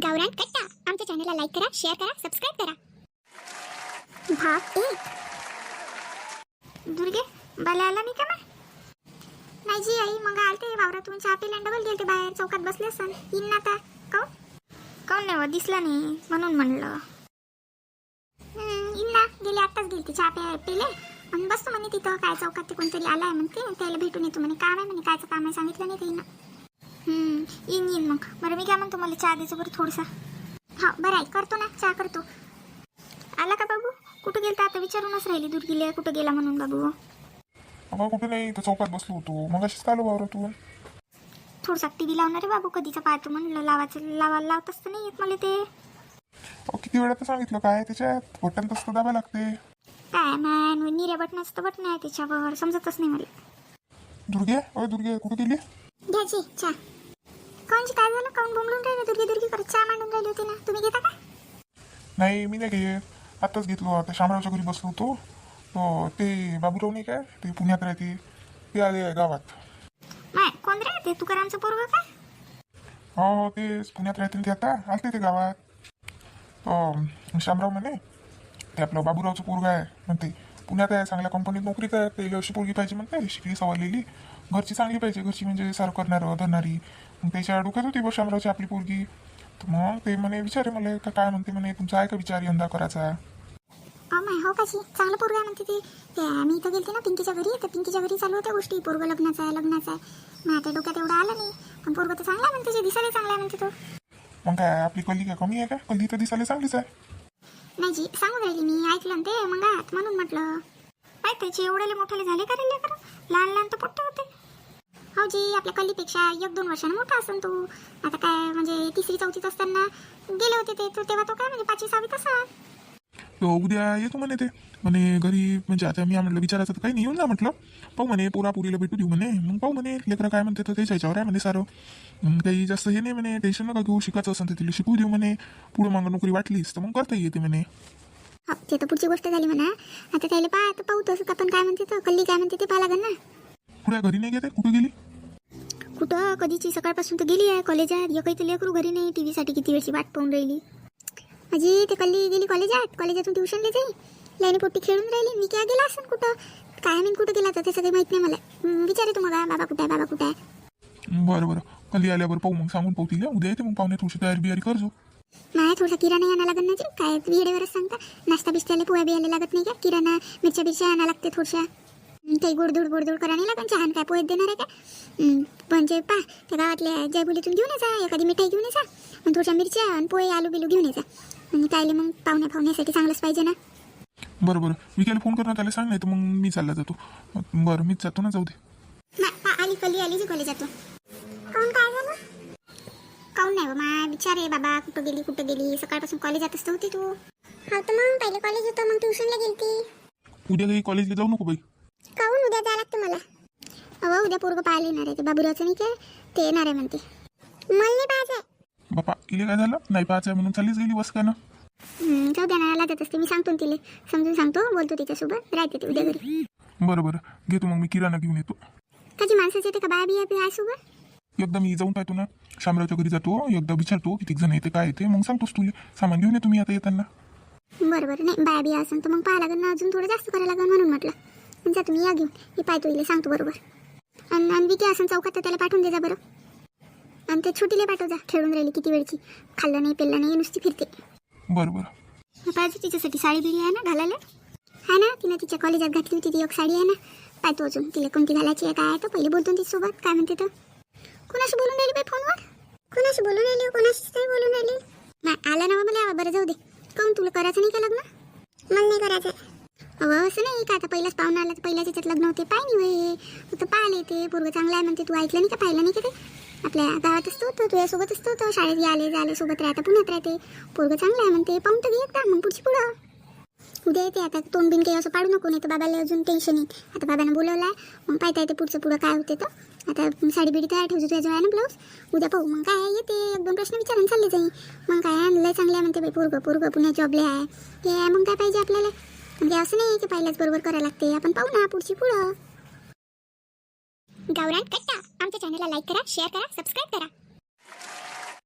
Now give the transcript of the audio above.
गावरान कट्टा आमच्या चॅनलला लाईक करा, शेअर करा, सबस्क्राइब करा. भाग 1. दुर्गे बाला आला नाही का? नाही जी आई, मग आलते वावरातून चहा पिला डबल गेलते बाहेर चौकात बसले असन. येईन ना आता. काऊन नाही दिसला नाही म्हणून म्हणलं. येईन ना, गेले आत्ताच गेलते चहा पिले आणि बसतो म्हणे तिथं काय चौकात. ते कोणतरी आलाय म्हणते, त्याला भेटून येतो म्हणे. काम आहे म्हणे, कायचं काम आहे सांगितलं नाही ते ना. येईन मग. बरं मी काय म्हणतो, मला चहा द्यायचं बरं थोडसा. हा बरं आहे, करतो ना, चहा करतो. आला का बाबू? कुठं गेलता आता विचारूनच राहिली दुर्गीले कुठं गेला म्हणून. बाबू अगं कुठे नाही, तर चौकात बसलो होतो. मग अशीच आलो वावरातून. थोडसा टीव्ही लावणार रे बाबू, कधीचा पाहतो म्हणलं. लावायला लावतच तर नाही येत मला ते. किती वेळा तर सांगितलं काय त्याच्यात बटन तसं दाबा लागते. काय मॅन, निऱ्या बटनाचं बटन आहे त्याच्यावर, समजतच नाही मला. दुर्गे कुठे गेली? घ्यायची चहा. काऊनची काय झालं? काऊन बोंबलून राहिले? दुर्गी करत चहा मांडून राहिली होती ना. तुम्ही घेता का? नाही मी नाही घेत, आत्ताच घेतलो. आता शामरावच्या घरी बसलो होतो. ते बाबूराव नाही काय, ते पुण्यात राहते, ते आले गावात. नाही कोण रे? ते तुकारामचं पोरगं काय? हो तेच पुण्यात राहते ते. आता आलते ते गावात. शामराव म्हणे ते आपलं बाबूरावचं पोरगं आहे म्हणते, पुण्यात आहे, चांगल्या कंपनीत नोकरी काय. पहिले अशी पोरगी पाहिजे म्हणते, शिकली सवरलेली, घरची चांगली पाहिजे. घरची म्हणजे सारं करणारं धरणारी. मग त्याच्या डोक्यात होती शामरावची आपली पोरगी. तर मग ते म्हणे विचारे मला काय म्हणते म्हणे, तुमचा आहे का विचार यंदा करायचा? हो काशी चांगलं पोरगं आहे म्हणते ते. मी इथं गेलते ना पिंकीच्या घरी, तर पिंकीच्या घरी चालू होत्या गोष्टी. पोरगं लग्नाचा आहे. मग आता डोक्यात एवढं आलं नाही, पण पोरगं तर चांगला आहे म्हणते, जे दिसायला चांगला आहे म्हणते तो. मग काय आपली कल्ली काय कमी आहे का? कल्ली तर दिसायला चांगलीच आहे. नाही जी, सांगून राहिली मी, ऐकलं ते मग म्हणून म्हटलं. काय त्याचे एवढे मोठे झाले का रे लेकरं? लहान तर पोट्टे होते. हो जी, आपल्या कल्लीपेक्षा 1-2 वर्षांनी मोठा असेल तो. आता काय म्हणजे 3री-4थीत असताना गेले होते ते, तेव्हा तो काय म्हणजे 5वी-6वीत असा. उद्या येतो म्हणे ते. म्हणे घरी, म्हणजे आता मी म्हटलं विचारायचं तर काही नाही, येऊन जा म्हटलं. पाहू म्हणे पोरापुरीला भेटू देऊ म्हणे. मग पाहू म्हणे लेकरं काय म्हणते तर त्याच्या ह्याच्यावर आहे म्हणे सारं. काही जास्त हे नाही म्हणे, टेन्शन नका घेऊ. शिकायचं असेल तर तिला शिकू देऊ म्हणे. पुढं मागं नोकरी वाटलीस तर मग करता येते म्हणे. हो ते तर पुढची गोष्ट झाली म्हणा. आता त्याला पाहू तसं आपण काय म्हणते तर कल्ली काय म्हणते ते पाहा लागेल ना. पुढे घरी नाही घेते, कुठे गेली? कुठं कधीची सकाळपासून तर गेली आहे कॉलेजात. एकही तर लेकरू घरी नाही. टीव्हीसाठी किती वेळची वाट पाहून राहिली. माझी ते कल्ली गेली कॉलेजातून ट्युशनला जाई. लाईनी पोट्टी खेळून राहिली. मी काय गेला असं कुठं काय मी कुठं गेला तर ते सगळं माहित नाही मला. विचारे तुम्हाला बाबा कुठे आहे. बरं कल्ली आल्यावर पाहू, मग सांगून पाहू तिला. उद्या येते मग पाहुणे, थोडीशी तयारी करजो. नाही थोडसा किराणा आणा लागत नाही काय वेळेवरच सांगता. नाश्ता बिस्त्याला पोळ्या बियाला लागत नाही का? किराणा मिरच्या आणा लागते थोडशा. काही गोडधोड करा नाही लागत. चहान काय पोहेत देणार आहे का? म्हणजे त्या गावातल्या जयबुलीतून घेऊन यायचा, एखादी मिठाई घेऊन यायचा, आणि थोड्या मिरच्या आणि पोहे आलू बिलू घेऊन यायचा. आणि कायले मग पाहुण्यासाठी चांगलंच पाहिजे ना. बरं विकेला फोन कर ना, त्याला सांग. नाही तर मग मी चालला जातो. बरं मीच जातो ना, जाऊ दे. आली कल्ली आली जी कॉलेज जातो. काऊन काय झालं? काऊन नाही मा विचारे बाबा कुठं गेली. सकाळपासून कॉलेज जात असतं होती तू. हो तर मग पहिले कॉलेज होतं, मग ट्युशनला गेलती. उद्या काही कॉलेजला जाऊ नको बाई. काऊन उद्या जायला लागतं मला? उद्या पोरगं पाहायला येणार आहे. ते बाबूरावचं नाही काय, ते येणार आहे म्हणते. मला नाही पाहायचं. बापा इले काय झालं? नाही पाहायचं म्हणून चालीच गेली बस का ना. जाऊ द्या ना, जात असते मी. सांगतो तिला, समजून सांगतो, बोलतो तिच्यासोबत. राहते ते उद्या घरी. बरं घेतो मग मी किराणा घेऊन येतो. कधी माणसाचे येते का बाया बिया आहे सोबत? एकदा मी जाऊन पाहतो ना, शामरावच्या घरी जातो. एकदा विचारतो किती जण येते काय येते, मग सांगतोस तुला. सामान घेऊन येतो मी आता येताना. बरं नाही बाया बिया असेल तर मग पाहा लागेल ना, अजून थोडं जास्त करायला लागेल म्हणून म्हटलं. जा तुम्ही या घेऊन, मी पाहतो इले, सांगतो बरोबर. आणि विकी असं चौकात तर त्याला पाठवून दे जा बरं. आणि ते छोटीला पाठव जा, खेळून राहिली किती वेळची. खाल्लं नाही पेल्लं नाही, नुसती फिरते. बरं पाहिजे तिच्यासाठी साडी बिडी आहे ना घालायला. आहे ना, तिने तिच्या कॉलेजात घातली होती ती एक साडी आहे ना. पाहतो अजून तिला कोणती घालायची आहे काय. तर पहिले बोलतो तिच्यासोबत काय म्हणते तर. कोणाशी बोलून राहिली बाई फोनवर? कोणाशी बोलून राहिली? कोणाशीच नाही बोलून राहिली. नाही आला ना मला. बरं जाऊ दे. काऊन तुला करायचं नाही का लग्न? मला नाही करायचं. असं नाही का, आता पहिलाच पाहुणा आला तर पहिल्याच याच्यात लग्न होते. पाय नाही होय, फक्त पाहिले ते पोरगं चांगलं आहे म्हणते. तू ऐकलं नाही का, पाहिलं नाही का? ते आपल्या गावात असतो तो, तुझ्यासोबत असतो तो. शाळेत आले सोबत राहता, पुण्यात राहते. पोरगं चांगलं आहे म्हणते. पाहून तर घे एकदा, मग पुढची पुढं. उद्या येते. आता तोंड बिन काही असं पाडू नको, नाही तर बाबाला अजून टेन्शन येईल. आता बाबांना बोलवलं आहे, मग पाहता येते पुढचं पुढं काय होते तर. आता साडी बिडी तयार ठेवतो तुझ्या आहे ना ब्लाऊज. उद्या पाहू मग काय येते. 1-2 प्रश्न विचारून चालले जाईल. मग काय आणलं चांगलं आहे म्हणते बाई पोरगं पुण्यात जॉबले आहे. हे आहे मग काय पाहिजे आपल्याला. म्हणजे असं नाही की पहिल्याच बरोबर करायला लागते. आपण पाहू ना पुढची पुढं. गावरान कट्टा आमच्या चॅनलला लाईक करा, शेअर करा, सबस्क्राइब करा.